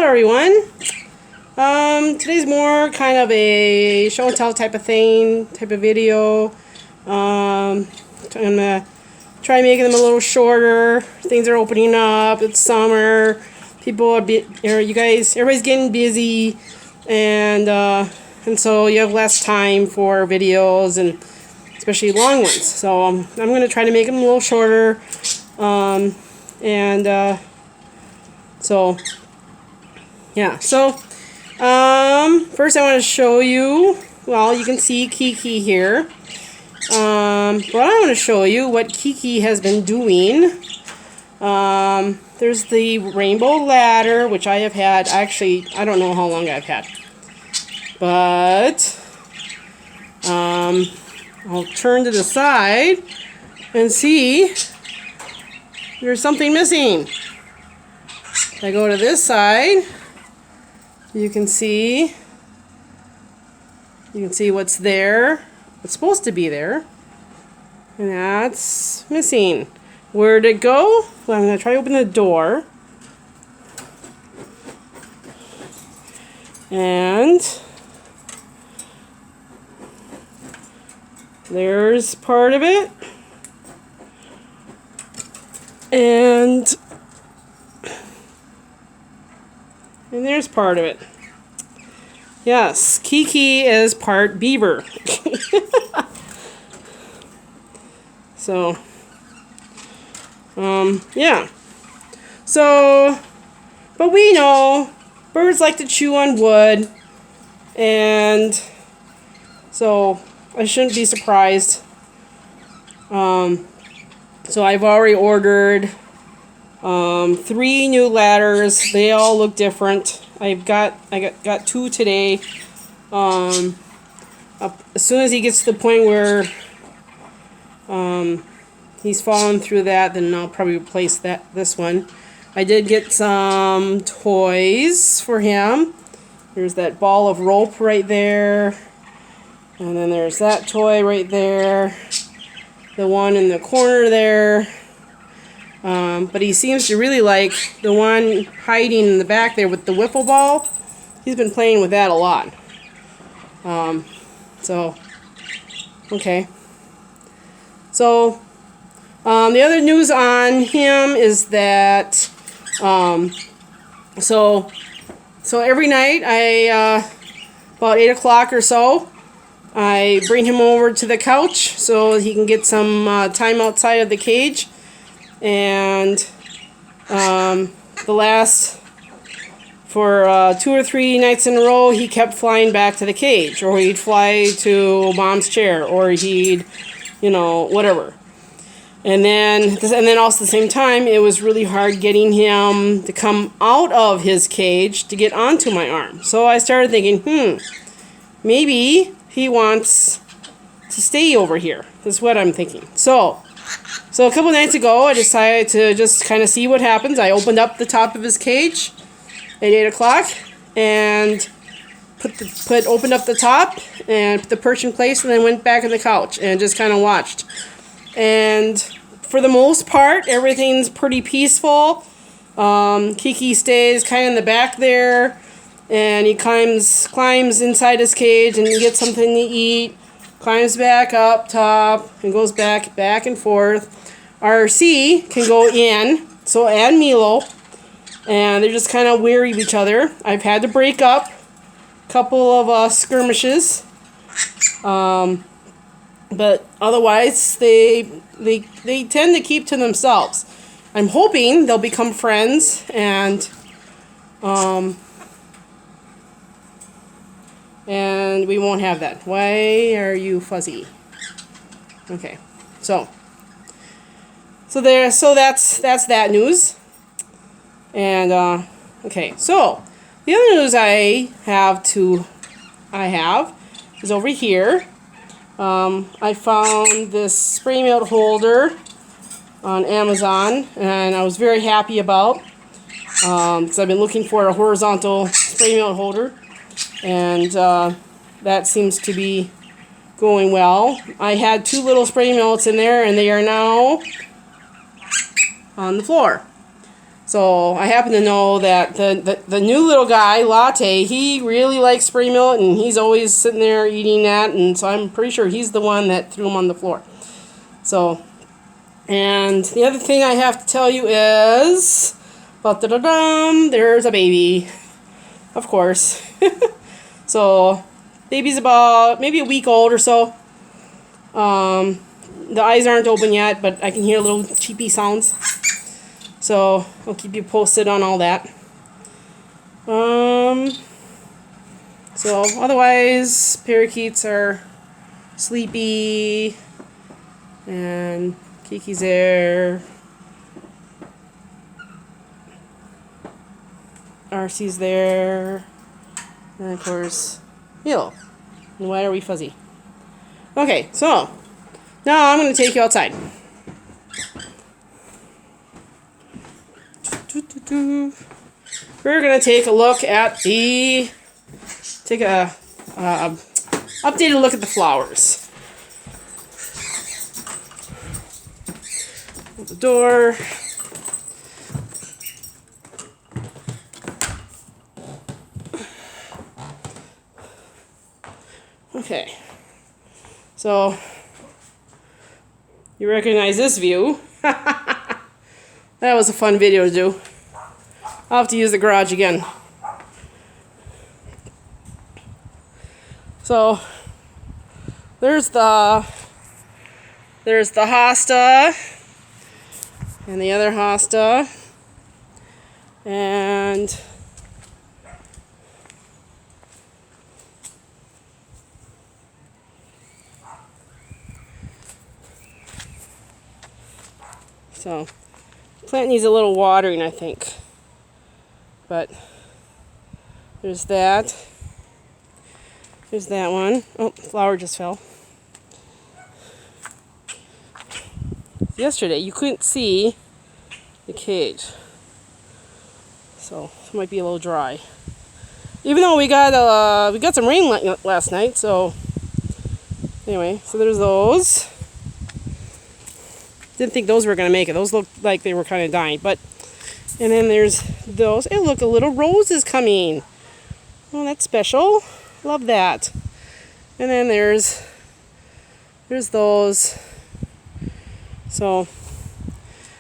everyone. Today's more kind of a show and tell type of thing, type of video. I'm gonna try making them a little shorter. Things are opening up. It's summer. People are everybody's getting busy, and so you have less time for videos and especially long ones. So I'm gonna try to make them a little shorter. So yeah, so first I want to show you, well, you can see KeeKee here, but I want to show you what KeeKee has been doing. There's the rainbow ladder, which I have had, actually, I don't know how long I've had, but I'll turn to the side and see there's something missing. If I go to this side, you can see what's there, what's supposed to be there, and that's missing. Where'd it go? Well, I'm going to try to open the door. And there's part of it. And there's part of it. Yes, KeeKee is part beaver. So, yeah. So, but we know birds like to chew on wood, and so I shouldn't be surprised. So I've already ordered 3 new ladders. They all look different. I got 2 today. As soon as he gets to the point where he's fallen through that, then I'll probably replace this one. I did get some toys for him. There's that ball of rope right there, and then there's that toy right there. The one in the corner there. But he seems to really like the one hiding in the back there with the wiffle ball. He's been playing with that a lot. So, okay. So, the other news on him is that, so every night, about 8 o'clock or so, I bring him over to the couch so he can get some time outside of the cage. And for 2 or 3 nights in a row, he kept flying back to the cage, or he'd fly to Mom's chair, or he'd, whatever. And then also at the same time, it was really hard getting him to come out of his cage to get onto my arm. So I started thinking, maybe he wants to stay over here. That's what I'm thinking. So a couple nights ago, I decided to just kind of see what happens. I opened up the top of his cage at 8 o'clock and opened up the top and put the perch in place, and then went back on the couch and just kind of watched. And for the most part, everything's pretty peaceful. KeeKee stays kind of in the back there, and he climbs inside his cage and he gets something to eat, climbs back up top and goes back and forth. RC can go in, so and Milo, and they're just kind of weary of each other. I've had to break up a couple of skirmishes, but otherwise they tend to keep to themselves. I'm hoping they'll become friends, and we won't have that. Why are you fuzzy? Okay, so that's that news. And okay, so the other news I have is over here. I found this spray melt holder on Amazon, and I was very happy about, because I've been looking for a horizontal spray melt holder, and that seems to be going well. I had 2 little spray melts in there, and they are now on the floor. So I happen to know that the new little guy, Latte, he really likes spray millet, and he's always sitting there eating that, and so I'm pretty sure he's the one that threw him on the floor. So, and the other thing I have to tell you is, there's a baby, of course. So, baby's about maybe a week old or so. The eyes aren't open yet, but I can hear little cheepy sounds. So I'll keep you posted on all that. So otherwise, parakeets are sleepy, and KeeKee's there. RC's there, and of course, Milo. And why are we fuzzy? Okay, so now I'm going to take you outside. We're going to take a look at updated look at the flowers. Open the door. Okay, so you recognize this view. That was a fun video to do. I'll have to use the garage again. So there's the hosta and the other hosta, and so plant needs a little watering, I think. But there's that. There's that one. Oh, flower just fell. Yesterday you couldn't see the cage, so it might be a little dry. Even though we got some rain last night, so anyway, so there's those. Didn't think those were gonna make it. Those looked like they were kind of dying, but. And then there's those. And look, a little rose is coming. Oh, that's special. Love that. And then there's those. So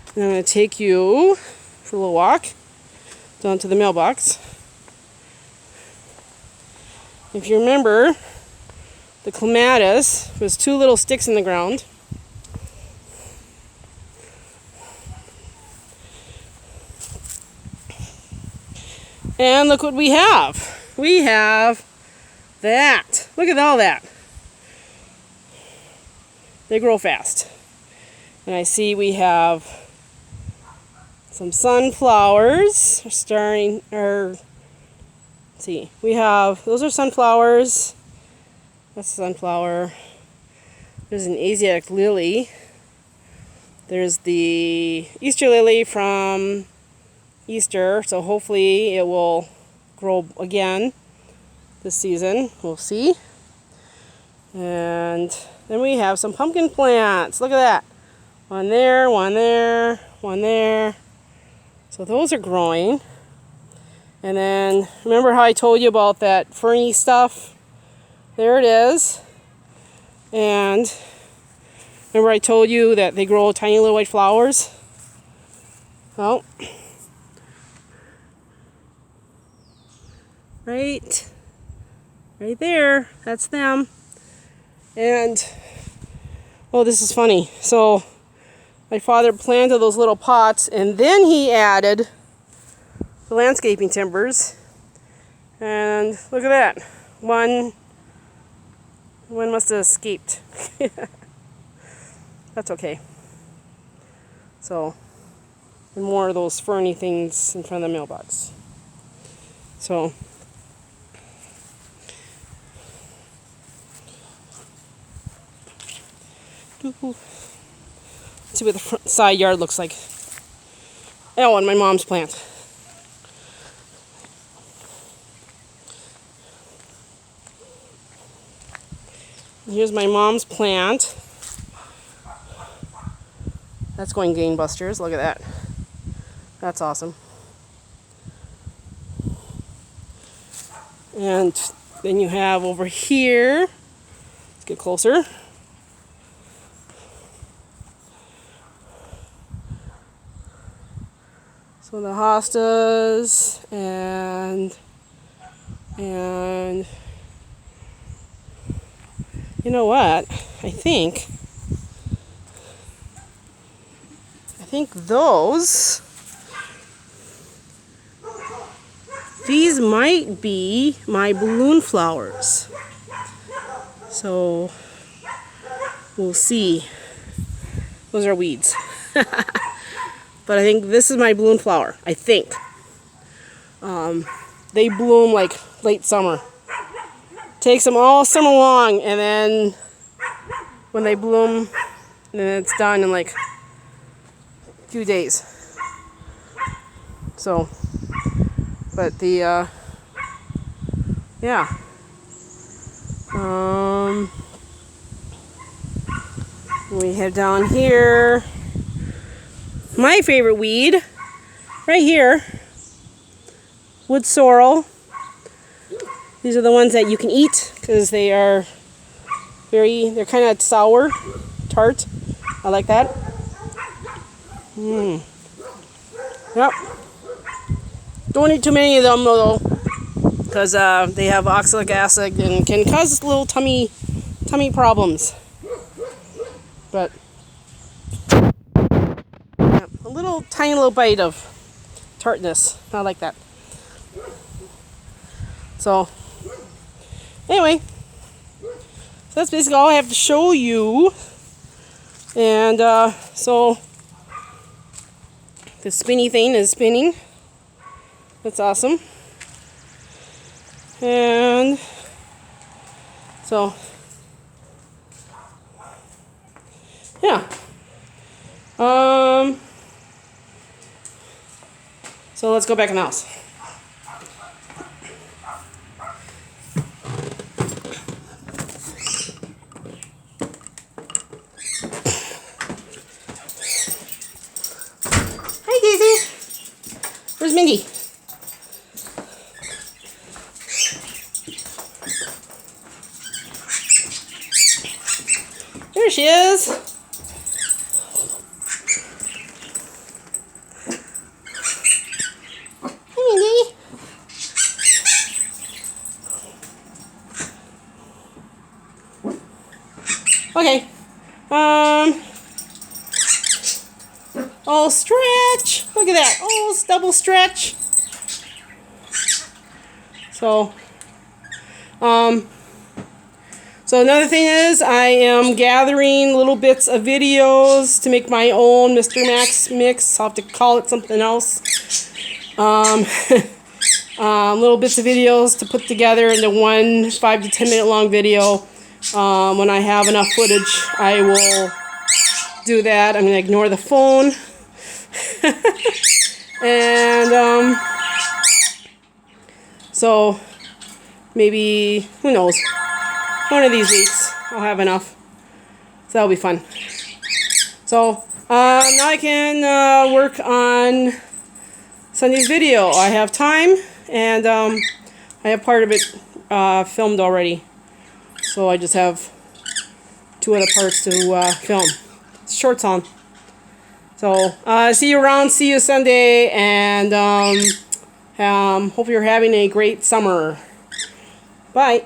I'm going to take you for a little walk down to the mailbox. If you remember, the clematis was 2 little sticks in the ground. And look what we have. We have that. Look at all that. They grow fast. And I see we have some sunflowers starting, let's see. We have, those are sunflowers. That's a sunflower. There's an Asiatic lily. There's the Easter lily from Easter, so hopefully it will grow again this season. We'll see. And then we have some pumpkin plants. Look at that. One there, one there, one there. So those are growing. And then remember how I told you about that ferny stuff? There it is. And remember I told you that they grow tiny little white flowers? Well, right there, that's them. And oh, this is funny. So my father planted those little pots, and then he added the landscaping timbers. And look at that. One must have escaped. That's okay. So, and more of those ferny things in front of the mailbox. So, let's see what the front side yard looks like. Oh, and my mom's plant. Here's my mom's plant. That's going gangbusters. Look at that. That's awesome. And then you have over here, let's get closer. So the hostas and you know what? I think these might be my balloon flowers. So we'll see. Those are weeds. But I think this is my balloon flower. I think. They bloom like late summer. Takes them all summer long, and then when they bloom, then it's done in like a few days. So, but the yeah. We have down here my favorite weed, right here, wood sorrel. These are the ones that you can eat because they are they're kind of sour, tart. I like that. Yep. Don't eat too many of them though, because they have oxalic acid and can cause little tummy problems. But yeah, a little tiny little bite of tartness. I like that. So anyway, so that's basically all I have to show you. And so the spinny thing is spinning. That's awesome. And so yeah. So let's go back in the house. Hi, Daisy. Where's Mindy? There she is. Hi, Mindy. Okay. Oh, stretch. Look at that. Oh, double stretch. So, so another thing is I am gathering little bits of videos to make my own Mr. Max mix. I'll have to call it something else. Little bits of videos to put together into one 5 to 10 minute long video. When I have enough footage, I will do that. I'm going to ignore the phone. And so maybe, who knows, one of these weeks I'll have enough. So that'll be fun. So now I can work on Sunday's video. I have time, and I have part of it filmed already. So I just have 2 other parts to film. It's short on. So see you around. See you Sunday, and hope you're having a great summer. Bye.